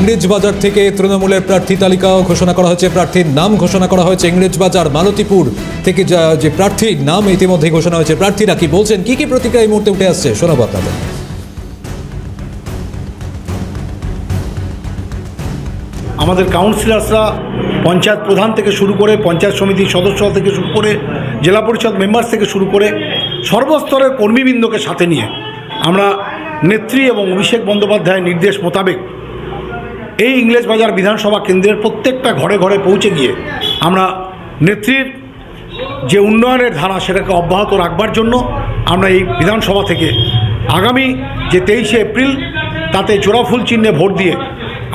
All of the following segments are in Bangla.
ইংরেজবাজার থেকে তৃণমূলের প্রার্থী তালিকাও ঘোষণা করা হয়েছে, প্রার্থীর নাম ঘোষণা করা হয়েছে। ইংরেজবাজার মালতীপুর থেকে যে প্রার্থীর নাম ইতিমধ্যেই ঘোষণা হয়েছে। প্রার্থীরা কি বলছেন, কি প্রতিক্রিয়া এই মুহূর্তে উঠে আসছে, শোনাবো আপনাদের। আমাদের কাউন্সিলর্সরা পঞ্চায়েত প্রধান থেকে শুরু করে পঞ্চায়েত সমিতির সদস্য থেকে শুরু করে জেলা পরিষদ মেম্বার্স থেকে শুরু করে সর্বস্তরের কর্মীবৃন্দকে সাথে নিয়ে আমরা নেত্রী এবং অভিষেক বন্দ্যোপাধ্যায়ের নির্দেশ মোতাবেক এই ইংরেজবাজার বিধানসভা কেন্দ্রের প্রত্যেকটা ঘরে ঘরে পৌঁছে গিয়ে আমরা নেত্রীর যে উন্নয়নের ধারা সেটাকে অব্যাহত রাখবার জন্য আমরা এই বিধানসভা থেকে আগামী যে 23শে এপ্রিল তাতে জোড়াফুল চিহ্নে ভোট দিয়ে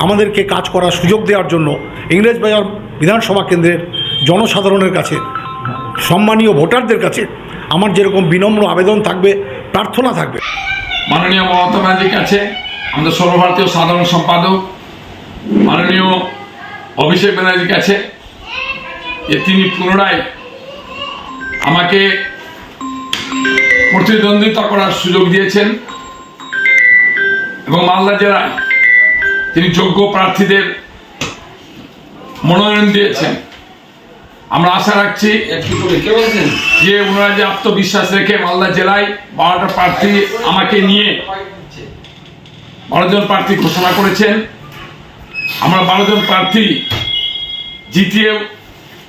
আমাদেরকে কাজ করার সুযোগ দেওয়ার জন্য ইংরেজবাজার বিধানসভা কেন্দ্রের জনসাধারণের কাছে, সম্মানীয় ভোটারদের কাছে আমার যেরকম বিনম্র আবেদন থাকবে, প্রার্থনা থাকবে। মাননীয় মমতা ব্যানার্জির কাছে, আমাদের সর্বভারতীয় সাধারণ সম্পাদক মাননীয় অভিষেক ব্যানার্জির কাছে, যে তিনি পুনরায় আমাকে প্রতিদ্বন্দ্বিতা করার সুযোগ দিয়েছেন এবং মালদা জেলায় তিনি যোগ্য প্রার্থীদের মনোনয়ন দিয়েছেন। আমরা আশা রাখছি যে ওনারা যে আত্মবিশ্বাস রেখে মালদা জেলায় 12টা প্রার্থী আমাকে নিয়ে 12 জন প্রার্থী ঘোষণা করেছেন। আমরা 12 জন প্রার্থী জিতিয়ে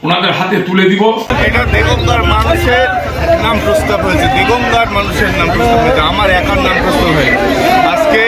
ওনাদের হাতে তুলে দিব। এটা দেগঙ্গার মানুষের নাম প্রস্তাব হয়েছে, দেগঙ্গার মানুষের নাম প্রস্তাব হয়েছে, আমার একার নাম প্রস্তাব হয়েছে। আজকে